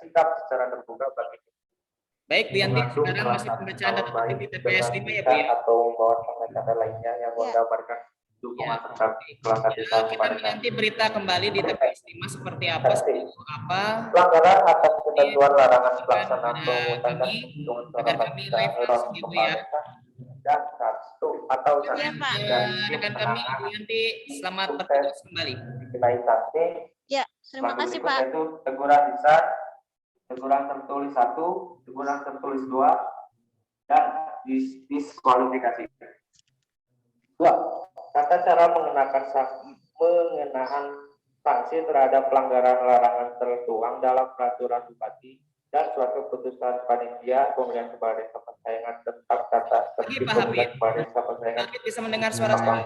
sikap secara terbuka bagi Baik, Bu Yanti, sekarang masih pembacaan data tertib di TPS 5 ya, Bu ya? Atau membawa tanda-tanda lainnya yang menggambarkan dukungan terhadap kelas Kita menanti berita kembali di TPS 5 seperti apa, pelanggaran atas ketentuan larangan pelaksanaan pemungutan kami, agar kami live langsung ya, Bu ya. Dan satu atau rekan kami Bu Yanti, selamat bertugas kembali. Ya, terima kasih Pak. Yaitu teguran lisan, teguran tertulis 1, teguran tertulis 2, dan diskualifikasi. 2. Tata cara mengenakan sanksi terhadap pelanggaran larangan tertuang dalam peraturan bupati dan suatu keputusan panitia pemilihan kepala desa Pasayangan tentang tata tertib pemilihan kepala desa Pasayangan. Bisa mendengar suara saya.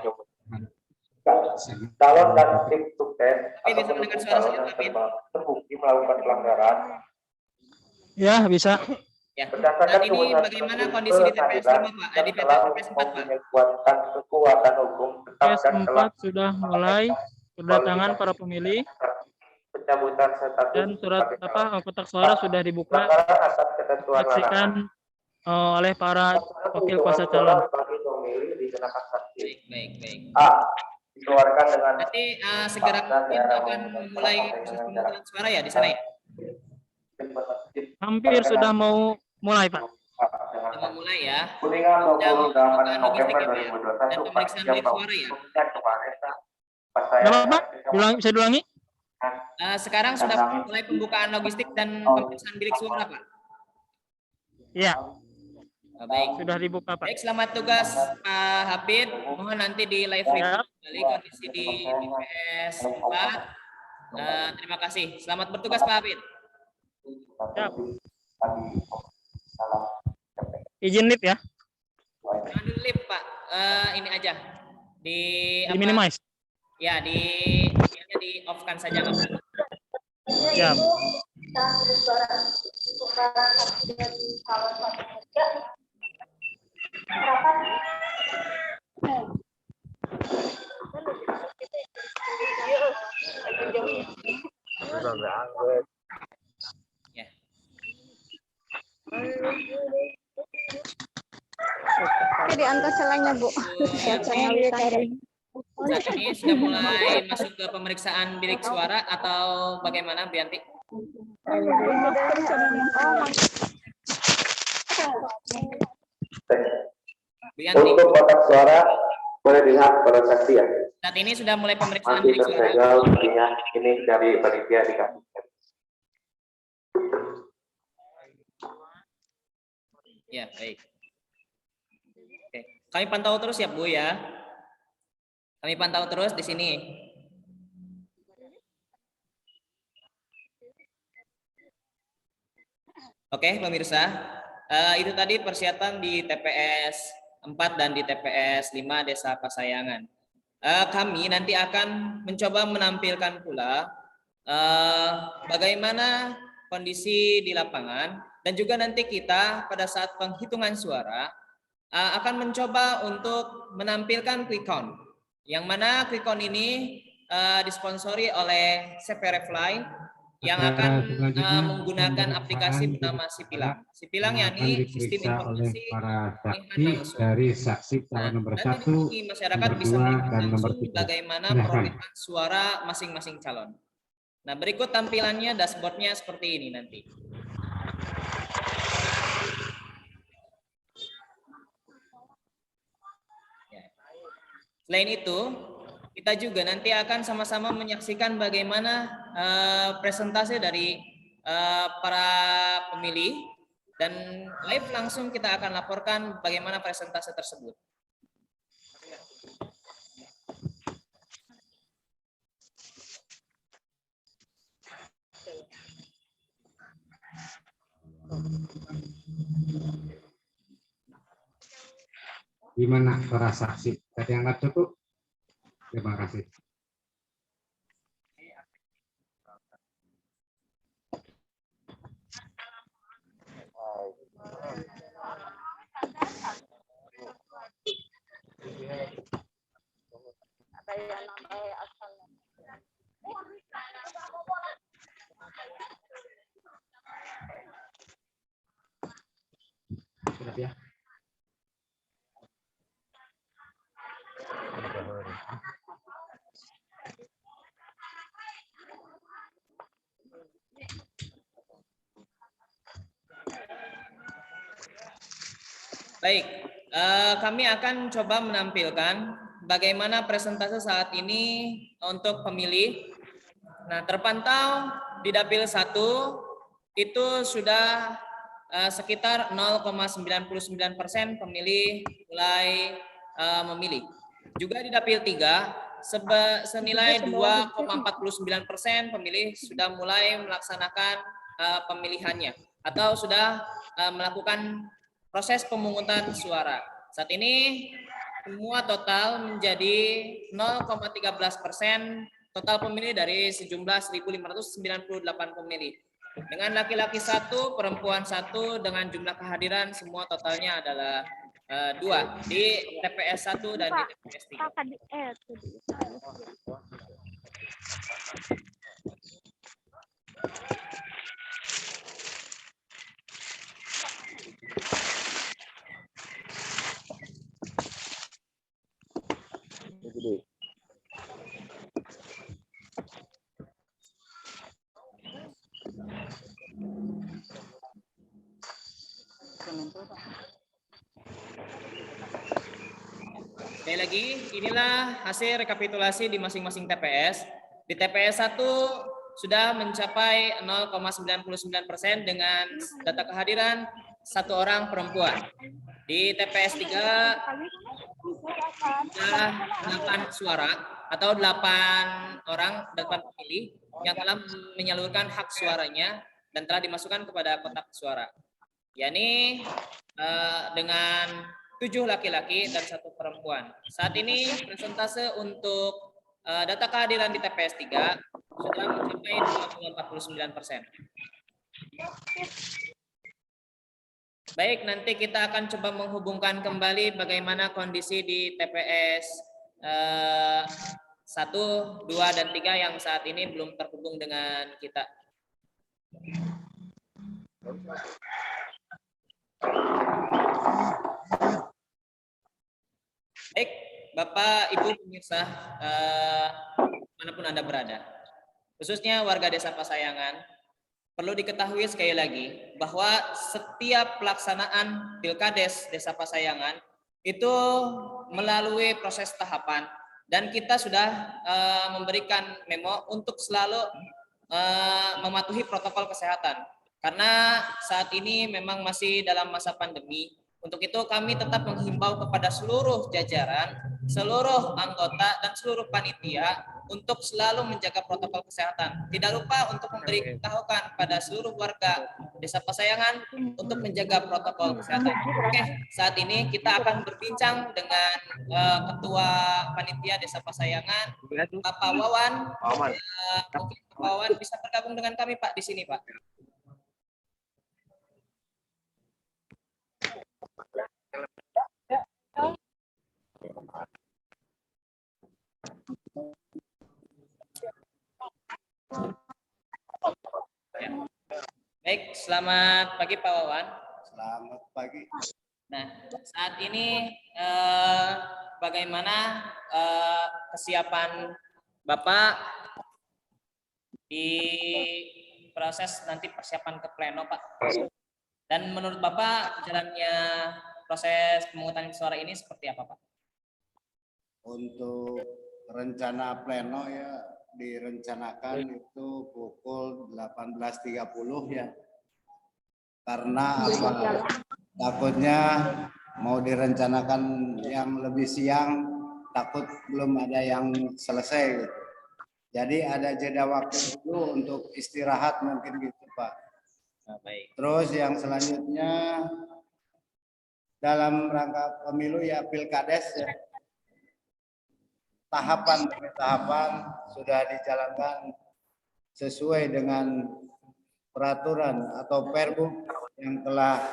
Calon dan tim sukses bisa mendengar suara saya, terbukti melakukan pelanggaran. Ya, bisa. Ya. Saat ini bagaimana kondisi di TPS 5, Pak? Di TPS 4, Pak? Kekuatan hukum TPS 4 sudah mulai kedatangan para pemilih pencabutan dan surat kotak suara sudah dibuka saksikan oleh para wakil kuasa calon. Baik. A. Dikeluarkan dengan nanti segera kita akan mulai proses pemungutan suara ya di sana ya. Hampir sudah mau mulai, Pak. Sudah mau mulai ya. Kuningan 28 November dan 2021 pemeriksaan bilik suara ya. Berapa, Pak? Bisa diulangi? Sekarang sudah mulai pembukaan logistik dan pemeriksaan bilik suara, Pak. Iya. Baik. Sudah dibuka, Pak. Baik, selamat tugas Pak Hafid. Mohon nanti di live review kembali kondisi di TPS 4. Terima kasih. Selamat bertugas Pak Hafid. Siap. Izin live ya. Jangan dulu live Pak. Ini aja. Di minimize. Ya, di off kan saja Pak. Siap. Ya. Diangkat selangnya, Bu. Saat ini sudah mulai masuk ke pemeriksaan bilik suara atau bagaimana, Bianti? Untuk kotak suara boleh dilihat pada saksi ya. Saat ini sudah mulai pemeriksaan bilik suara. Ini dari panitia dikasih. Ya, baik. Oke, kami pantau terus ya, Bu ya. Kami pantau terus di sini. Oke, pemirsa. Itu tadi persiapan di TPS 4 dan di TPS 5 Desa Pasayangan. Kami nanti akan mencoba menampilkan pula bagaimana kondisi di lapangan dan juga nanti kita pada saat penghitungan suara akan mencoba untuk menampilkan quick count. Yang mana quick count ini disponsori oleh CPRFly yang akan menggunakan aplikasi bernama Sipilang. Sipilang yakni sistem informasi para saksi dari saksi calon nomor 1, masyarakat nomor 2, bisa dan nomor 3. bagaimana perolehan suara masing-masing calon. Nah, berikut tampilannya dashboardnya seperti ini nanti. Selain itu, kita juga nanti akan sama-sama menyaksikan bagaimana presentasi dari para pemilih dan live langsung kita akan laporkan bagaimana presentasi tersebut. Gimana para saksi? Tadi angkat cukup? Terima kasih. Baik, kami akan coba menampilkan bagaimana presentase saat ini untuk pemilih. Nah, terpantau di dapil 1 itu sudah sekitar 0,99% pemilih mulai memilih. Juga di dapil 3 senilai 2,49% pemilih sudah mulai melaksanakan pemilihannya atau sudah melakukan proses pemungutan suara. Saat ini semua total menjadi 0,13% total pemilih dari sejumlah 1.598 pemilih. Dengan laki-laki 1, perempuan 1, dengan jumlah kehadiran semua totalnya adalah 2 di TPS 1 dan di TPS 3. Sekali lagi, inilah hasil rekapitulasi di masing-masing TPS. Di TPS 1 sudah mencapai 0,99% dengan data kehadiran 1 orang perempuan. Di TPS 3 sudah 8 suara atau 8 orang, 8 pemilih yang telah menyalurkan hak suaranya dan telah dimasukkan kepada kotak suara. yakni dengan 7 laki-laki dan 1 perempuan. Saat ini persentase untuk data kehadiran di TPS 3 sudah mencapai 2,49%. Baik, nanti kita akan coba menghubungkan kembali bagaimana kondisi di TPS 1, 2, dan 3 yang saat ini belum terhubung dengan kita. Baik, Bapak, Ibu pemirsa, manapun Anda berada, khususnya warga Desa Pasayangan, perlu diketahui sekali lagi bahwa setiap pelaksanaan Pilkades Desa Pasayangan itu melalui proses tahapan dan kita sudah memberikan memo untuk selalu mematuhi protokol kesehatan karena saat ini memang masih dalam masa pandemi. Untuk itu kami tetap menghimbau kepada seluruh jajaran, seluruh anggota dan seluruh panitia untuk selalu menjaga protokol kesehatan. Tidak lupa untuk memberitahukan pada seluruh warga Desa Pasayangan untuk menjaga protokol kesehatan. Oke, saat ini kita akan berbincang dengan Ketua Panitia Desa Pasayangan, Bapak Wawan. Mungkin Pak Wawan bisa bergabung dengan kami, Pak, di sini, Pak. Baik, selamat pagi Pak Wawan. Selamat pagi. Nah, saat ini bagaimana kesiapan Bapak di proses nanti persiapan ke pleno, Pak? Dan menurut Bapak jalannya proses pemungutan suara ini seperti apa, Pak? Untuk rencana pleno ya direncanakan itu pukul 18.30 ya. Karena apa? Takutnya mau direncanakan yang lebih siang, takut belum ada yang selesai gitu. Jadi ada jeda waktu dulu untuk istirahat mungkin gitu, Pak. Nah, baik. Terus yang selanjutnya dalam rangka pemilu ya Pilkades ya. Tahapan demi tahapan sudah dijalankan sesuai dengan peraturan atau Pergub yang telah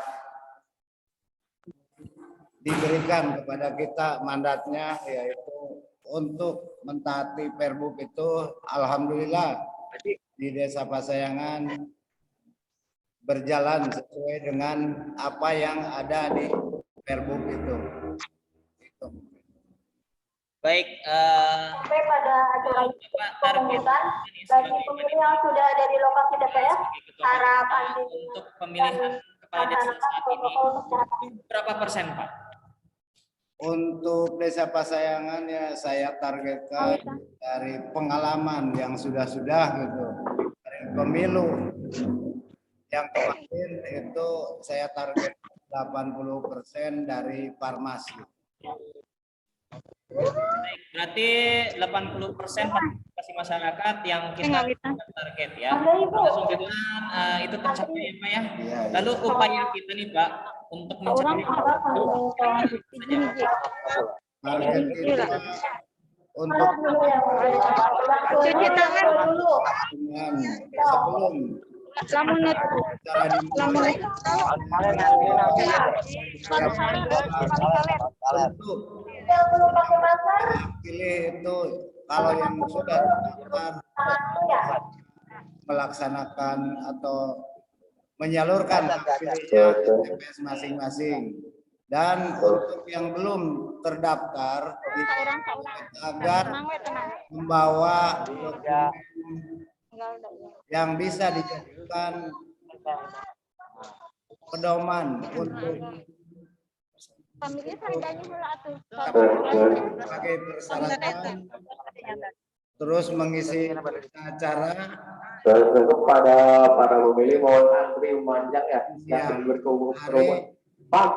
diberikan kepada kita mandatnya, yaitu untuk mentaati Pergub itu. Alhamdulillah di Desa Pasayangan berjalan sesuai dengan apa yang ada di Pergub itu. Baik, sampai pada acara pemungutan bagi pemilih yang sudah ada di lokasi TPS, harapan untuk pemilihan kepala desa saat ini berapa persen, Pak? Untuk Desa Pasayangan ya saya targetkan dari pengalaman yang sudah-sudah gitu. Dari pemilu yang kemarin itu saya target 80% dari Parmas. Baik, berarti 80% partisipasi masyarakat yang kita target ya. Mudah-mudahan itu tercapai ya Pak ya. Iya, iya. Lalu upaya kita nih Pak untuk mencapai Target kita untuk Cuci tangan dulu. dengan sebelum Lamunut. cara dimulai untuk pilih itu kalau yang sudah terdaftar melaksanakan atau menyalurkan hak pilihnya ke TPS masing-masing. Dan untuk yang belum terdaftar agar membawa dokumen yang bisa dijadikan pedoman untuk sebagai persyaratan terus mengisi acara. Untuk para pemilih mohon antri memanjang ya, jangan berkerumun. Pak,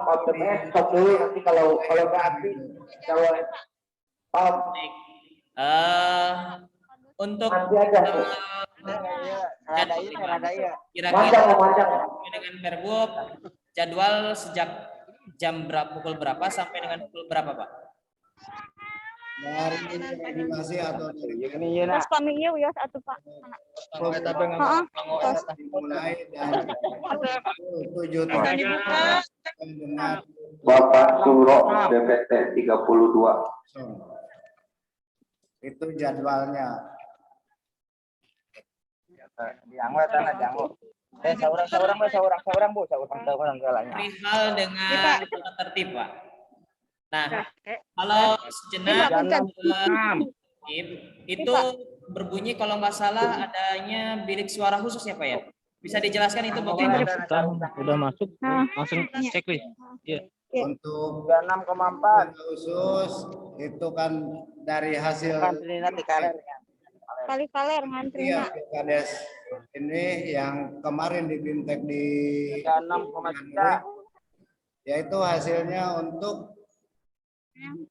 stop dulu nanti kalau nggak antri jawab. Pak, untuk nanti aja. kira-kira dengan Pergub jadwal sejak jam pukul berapa sampai dengan pukul berapa Pak? Dari animasi atau dari Terus kami ya satu Pak. dimulai dari 7 dengan Bapak Suro DPT 32. itu jadwalnya. Perihal dengan tata tertib Pak. Nah, kalau sejenak itu berbunyi kalau nggak salah adanya bilik suara khusus ya Pak ya? Bisa dijelaskan itu bagaimana? Udah masuk, langsung checklist. Iya. Untuk 6,4 khusus itu kan dari hasil Kali-kaler ngantri. iya Kades ini yang kemarin di Bintek di 6,3 yaitu hasilnya untuk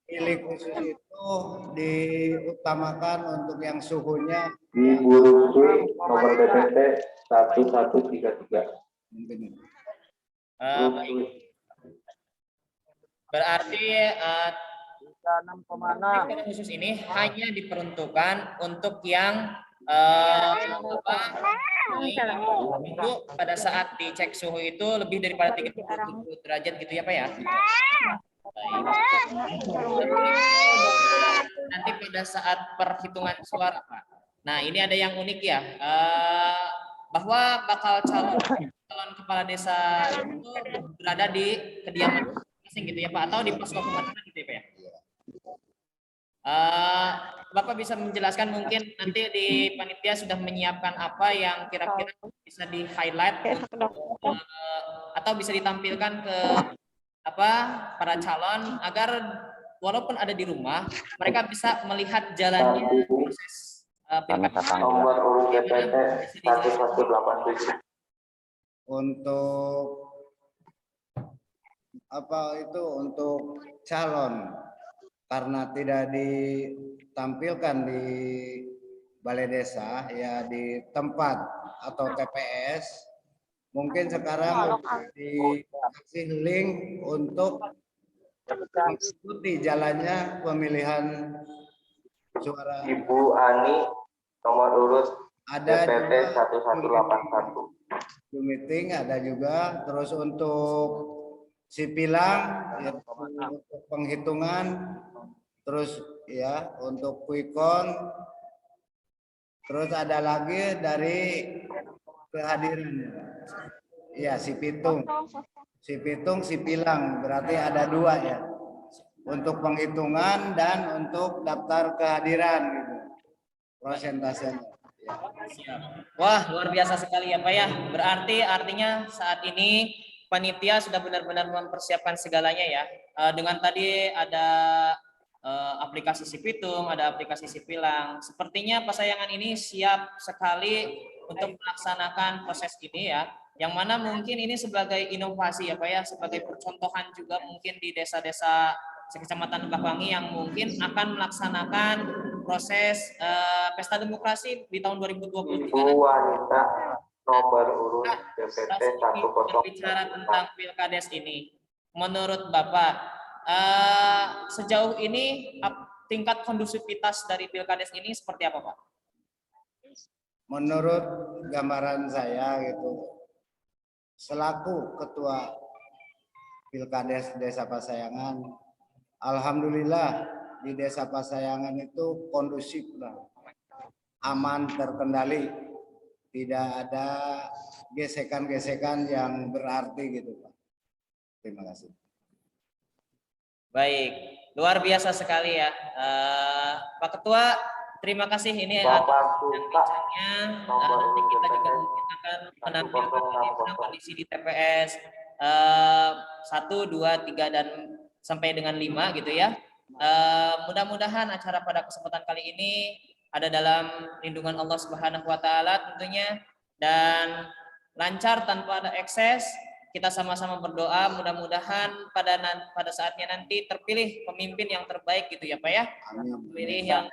pilih khusus itu diutamakan untuk yang suhunya Di Burungsui nomor DPT 1133. Baik. Berarti kriteria khusus ini hanya diperuntukkan untuk yang itu pada saat dicek suhu itu lebih daripada 37 derajat gitu ya Pak ya. Baik. Nanti pada saat perhitungan suara Pak. Nah ini ada yang unik ya, bahwa bakal calon kepala desa itu berada di kediaman masing gitu ya Pak, atau di posko pemakanan gitu ya Pak ya. Bapak bisa menjelaskan mungkin nanti di panitia sudah menyiapkan apa yang kira-kira bisa di highlight atau bisa ditampilkan ke para calon agar walaupun ada di rumah mereka bisa melihat jalannya proses Nomor urut DPT 1187. untuk untuk calon karena tidak ditampilkan di balai desa ya di tempat atau TPS mungkin sekarang dikasih link untuk mengikuti jalannya pemilihan suara. Ibu Ani nomor urut Ada DPT 1181. meeting ada juga terus untuk sipilang ya, untuk penghitungan terus ya untuk quickcount terus ada lagi dari kehadiran ya si pitung sipilang berarti ada 2 ya untuk penghitungan dan untuk daftar kehadiran gitu prosentasenya. Wah, luar biasa sekali ya Pak ya. Berarti artinya saat ini panitia sudah benar-benar mempersiapkan segalanya ya. Dengan tadi ada aplikasi Sipitung, ada aplikasi Sipilang. Sepertinya Pasayangan ini siap sekali untuk melaksanakan proses ini ya. Yang mana mungkin ini sebagai inovasi ya Pak ya, sebagai percontohan juga mungkin di desa-desa Kecamatan Lebakwangi yang mungkin akan melaksanakan proses pesta demokrasi di tahun 2023. Ibu wanita nomor urut DPT 10. Berbicara tentang Pilkades ini, menurut Bapak sejauh ini tingkat kondusivitas dari Pilkades ini seperti apa Pak? Menurut gambaran saya gitu, selaku Ketua Pilkades Desa Pasayangan, alhamdulillah di Desa Pasayangan itu kondusif lah, aman, terkendali, tidak ada gesekan-gesekan yang berarti gitu Pak. Terima kasih. Baik, luar biasa sekali ya Pak Ketua. Terima kasih ini Bapak bincang-bincangnya. Nanti kita juga mungkin akan menampilkan bagaimana kondisi di TPS 1, 2, 3 dan sampai dengan 5 gitu ya. Mudah-mudahan acara pada kesempatan kali ini ada dalam lindungan Allah Subhanahu wa taala tentunya dan lancar tanpa ada ekses. Kita sama-sama berdoa mudah-mudahan pada saatnya nanti terpilih pemimpin yang terbaik gitu ya Pak ya. Pilih yang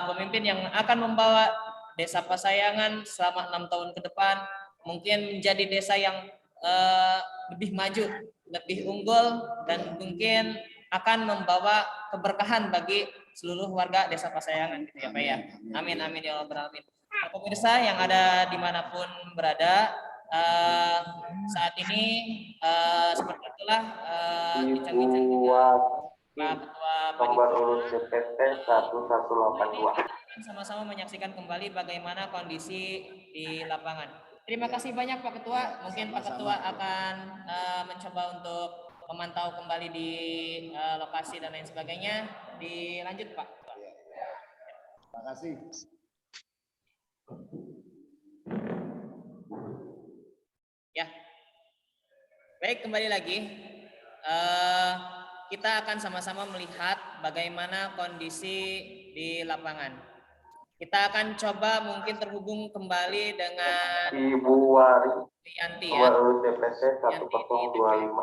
pemimpin yang akan membawa Desa Pasayangan selama 6 tahun ke depan mungkin menjadi desa yang lebih maju, lebih unggul dan mungkin akan membawa keberkahan bagi seluruh warga Desa Pasayangan gitu ya Pak ya. Amin amin ya Allah alamin. Pemirsa yang ada dimanapun berada, saat ini seperti itulah bincang-bincang Pak Ketua nomor urut DPT 1182. sama-sama menyaksikan kembali bagaimana kondisi di lapangan. Terima kasih banyak Pak Ketua. Mungkin Pak Ketua akan mencoba untuk memantau kembali di lokasi dan lain sebagainya. Dilanjut Pak. Terima kasih. Ya, baik kembali lagi. Kita akan sama-sama melihat bagaimana kondisi di lapangan. Kita akan coba mungkin terhubung kembali dengan Ibu Wari Yanti ya. nomor urut DPT 1025.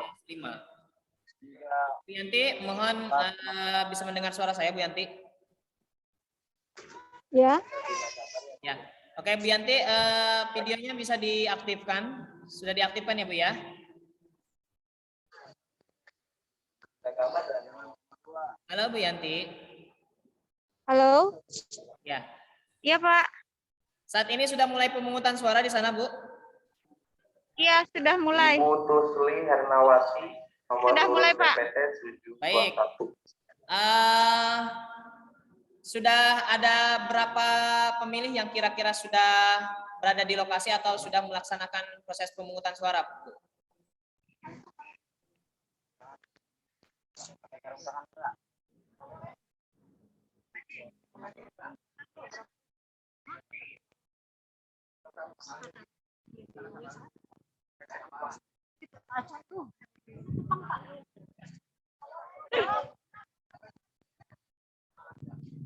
Bu Yanti, mohon bisa mendengar suara saya Bu Yanti. Ya. Ya, oke Bu Yanti, videonya bisa diaktifkan. Sudah diaktifkan ya Bu ya? Halo Bu Yanti. Halo. Ya. Iya Pak. Saat ini sudah mulai pemungutan suara di sana Bu? Iya sudah mulai. Ibu Tusli Hernawati nomor Sudah mulai, urut Pak. DPT 721. Baik. Sudah ada berapa pemilih yang kira-kira sudah berada di lokasi atau sudah melaksanakan proses pemungutan suara Bu?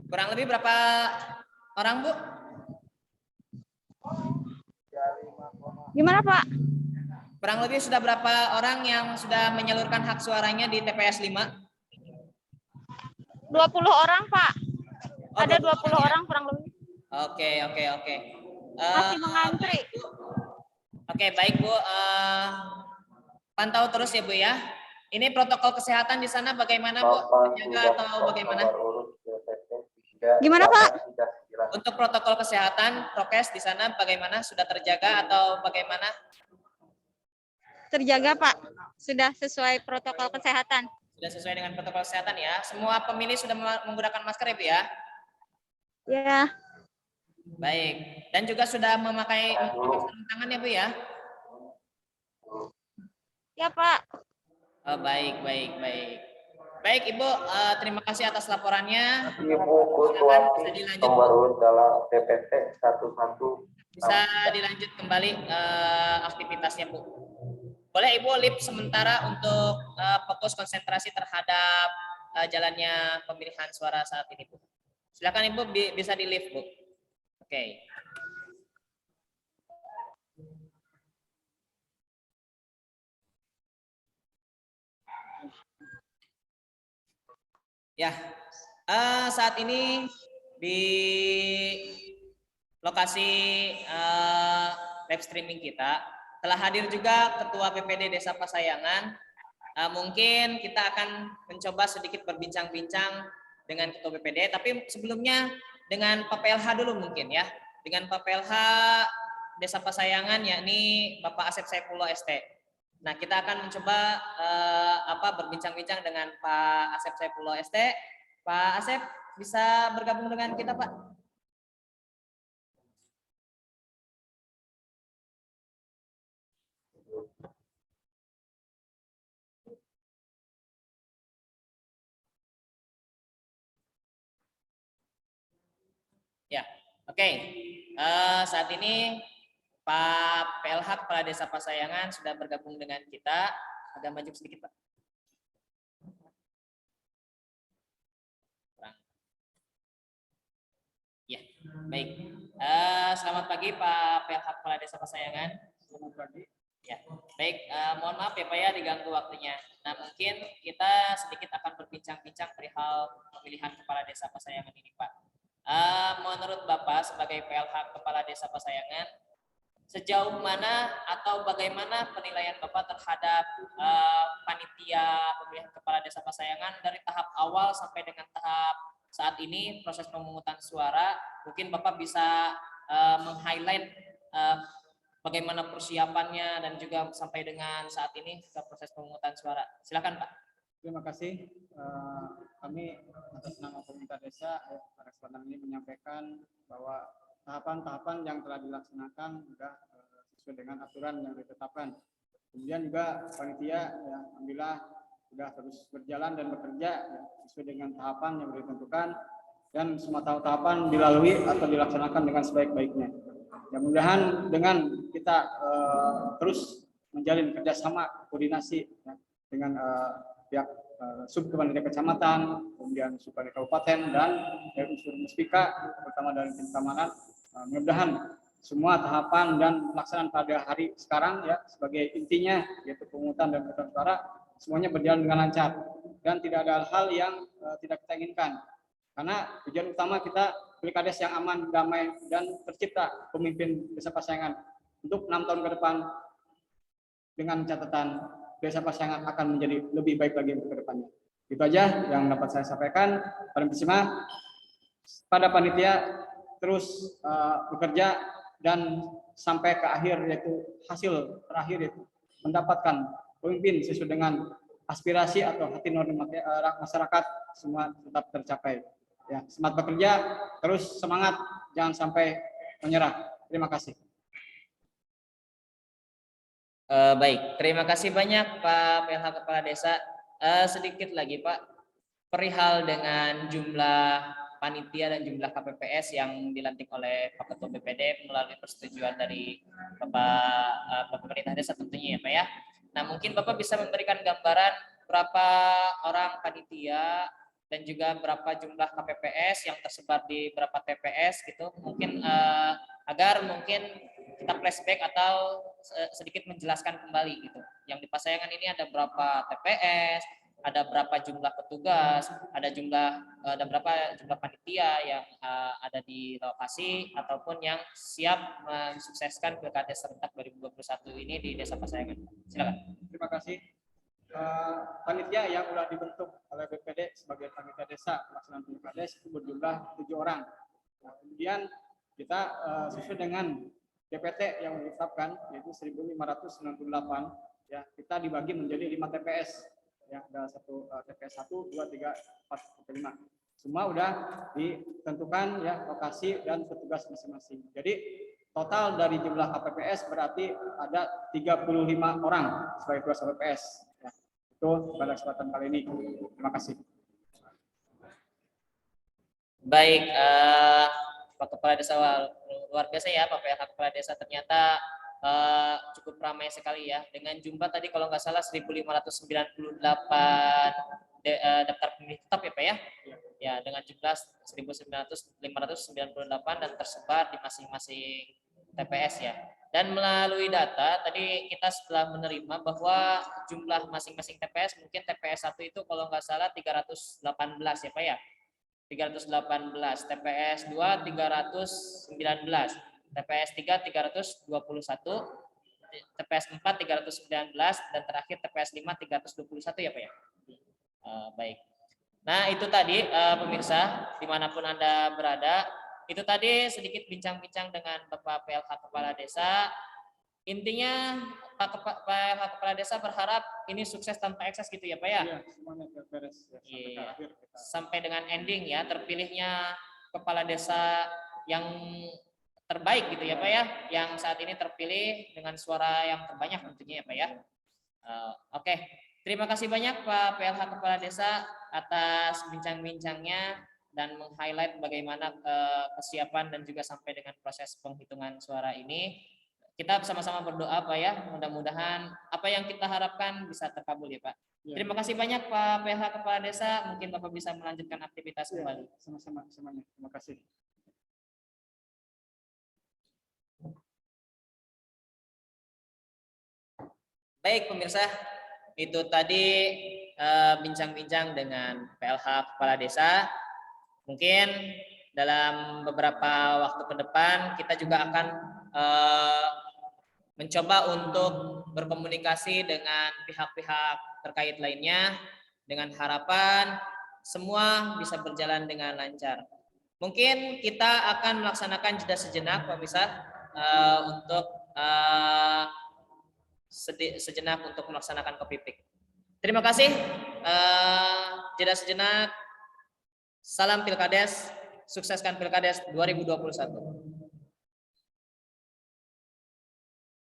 Kurang lebih berapa orang Bu? Gimana Pak? Kurang lebih sudah berapa orang yang sudah menyalurkan hak suaranya di TPS 5? 20 orang Pak. Oh, Ada 20 20 orang kurang lebih. Oke. Masih mengantri. Oke, baik Bu. Pantau terus ya Bu ya. Ini protokol kesehatan di sana bagaimana Bu? Terjaga atau bagaimana? Gimana Pak? Untuk protokol kesehatan, prokes di sana bagaimana? Sudah terjaga atau bagaimana? Terjaga Pak. Sudah sesuai protokol kesehatan. Sudah sesuai dengan protokol kesehatan ya. Semua pemilih sudah menggunakan masker ya Bu ya? Ya. Baik. Dan juga sudah memakai sarung tangan ya Bu ya? Ya Pak. Oh, baik. Baik Ibu, terima kasih atas laporannya. Ibu Kuswati nomor urut dalam DPT 11. Bisa dilanjut kembali aktivitasnya Bu. Boleh Ibu live sementara untuk fokus konsentrasi terhadap jalannya pemilihan suara saat ini, Bu. Silakan Ibu bisa di live, Bu. Oke. Ya, saat ini di lokasi live streaming kita telah hadir juga Ketua PPD Desa Pasayangan. Mungkin kita akan mencoba sedikit berbincang-bincang dengan Ketua PPD, tapi sebelumnya dengan Pak PLH dulu mungkin ya, dengan Pak PLH Desa Pasayangan yakni Bapak Asep Saifullah ST. Nah, kita akan mencoba berbincang-bincang dengan Pak Asep Saifullah ST. Pak Asep bisa bergabung dengan kita, Pak? Ya, oke. Saat ini Pak PLH Kepala Desa Pasayangan sudah bergabung dengan kita. Agak maju sedikit, Pak. Ya, baik. Selamat pagi Pak PLH Kepala Desa Pasayangan. Selamat pagi. Ya, baik. Mohon maaf ya Pak ya diganggu waktunya. Nah, mungkin kita sedikit akan berbincang-bincang perihal pemilihan Kepala Desa Pasayangan ini, Pak. Menurut Bapak sebagai PLH Kepala Desa Pasayangan, sejauh mana atau bagaimana penilaian Bapak terhadap panitia pemilihan Kepala Desa Pasayangan dari tahap awal sampai dengan tahap saat ini proses pemungutan suara? Mungkin Bapak bisa meng-highlight bagaimana persiapannya dan juga sampai dengan saat ini ke proses pemungutan suara. Silakan Pak. Terima kasih. Kami atas nama pemerintah desa pada kesempatan ini menyampaikan bahwa tahapan-tahapan yang telah dilaksanakan sudah sesuai dengan aturan yang ditetapkan. Kemudian juga panitia ya, alhamdulillah sudah terus berjalan dan bekerja ya, sesuai dengan tahapan yang ditentukan dan semua tahapan dilalui atau dilaksanakan dengan sebaik-baiknya. Ya, mudah-mudahan dengan kita terus menjalin kerjasama koordinasi ya, dengan pihak subkepanitiaan kecamatan, kemudian subkepanitiaan kabupaten dan dari unsur muspika, terutama dari tim keamanan, mudah-mudahan semua tahapan dan pelaksanaan pada hari sekarang ya sebagai intinya yaitu pemungutan dan pemungutan suara semuanya berjalan dengan lancar dan tidak ada hal yang tidak kita inginkan. Karena tujuan utama kita pilkades yang aman, damai dan tercipta pemimpin Desa Pasayangan untuk 6 tahun ke depan dengan catatan Desa Pasayangan akan menjadi lebih baik lagi untuk ke depannya. Itu aja yang dapat saya sampaikan. Paling bersama pada panitia terus bekerja dan sampai ke akhir yaitu hasil terakhir itu mendapatkan pemimpin sesuai dengan aspirasi atau hati nurani masyarakat semua tetap tercapai. Ya, semangat bekerja, terus semangat, jangan sampai menyerah. Terima kasih. Baik, terima kasih banyak Pak PLH Kepala Desa. Sedikit lagi Pak, perihal dengan jumlah panitia dan jumlah KPPS yang dilantik oleh Pak Ketua BPD melalui persetujuan dari Bapak pemerintah desa tentunya ya Pak ya. Nah mungkin Bapak bisa memberikan gambaran berapa orang panitia dan juga berapa jumlah KPPS yang tersebar di berapa TPS gitu, mungkin agar mungkin kita flashback atau sedikit menjelaskan kembali gitu. Yang di Pasayangan ini ada berapa TPS, ada berapa jumlah petugas, ada berapa jumlah panitia yang ada di lokasi ataupun yang siap mensukseskan Pilkada serentak 2021 ini di Desa Pasayangan. Silakan. Terima kasih. Panitia yang sudah dibentuk oleh BPD sebagai panitia desa pelaksanaan Pilkades itu berjumlah 7 orang. Nah, kemudian kita sesuai dengan DPT yang ditetapkan yaitu 1598 ya kita dibagi menjadi 5 TPS ya ada satu TPS 1 2 3 4 5. Semua sudah ditentukan ya lokasi dan petugas masing-masing. Jadi total dari jumlah KPPS berarti ada 35 orang sebagai tugas KPPS. Ya, itu pada kesempatan kali ini. Terima kasih. Baik, Pak Kepala Desa luar biasa ya Pak PLH Kepala Desa ternyata cukup ramai sekali ya, dengan jumlah tadi kalau nggak salah 1.598 daftar pemilih tetap ya Pak ya. Ya, dengan jumlah 1.598 dan tersebar di masing-masing TPS ya. Dan melalui data tadi kita setelah menerima bahwa jumlah masing-masing TPS, mungkin TPS 1 itu kalau nggak salah 318 ya Pak ya. 318, TPS 2 319, TPS 3 321, TPS 4 319 dan terakhir TPS 5 321 ya Pak ya. Baik. Nah, itu tadi pemirsa dimanapun Anda berada, itu tadi sedikit bincang-bincang dengan Bapak PLH Kepala Desa. Intinya Pak PLH Kepala Desa berharap ini sukses tanpa ekses gitu ya Pak ya? Iya, semuanya beres ya, sampai ke akhir kita. Sampai dengan ending ya, terpilihnya Kepala Desa yang terbaik gitu ya Pak ya, yang saat ini terpilih dengan suara yang terbanyak tentunya ya Pak ya. Oke. Terima kasih banyak Pak PLH Kepala Desa atas bincang-bincangnya dan meng-highlight bagaimana kesiapan dan juga sampai dengan proses penghitungan suara ini. Kita sama-sama berdoa Pak ya, mudah-mudahan apa yang kita harapkan bisa terkabul ya Pak. Ya. Terima kasih banyak Pak PLH Kepala Desa, mungkin Bapak bisa melanjutkan aktivitas kembali. Sama-sama semuanya. Terima kasih. Baik pemirsa, itu tadi bincang-bincang dengan PLH Kepala Desa. Mungkin dalam beberapa waktu ke depan kita juga akan mencoba untuk berkomunikasi dengan pihak-pihak terkait lainnya dengan harapan semua bisa berjalan dengan lancar. Mungkin kita akan melaksanakan jeda sejenak pemirsa untuk sejenak untuk melaksanakan kopi pik. Terima kasih. Jeda sejenak. Salam Pilkades, sukseskan Pilkades 2021.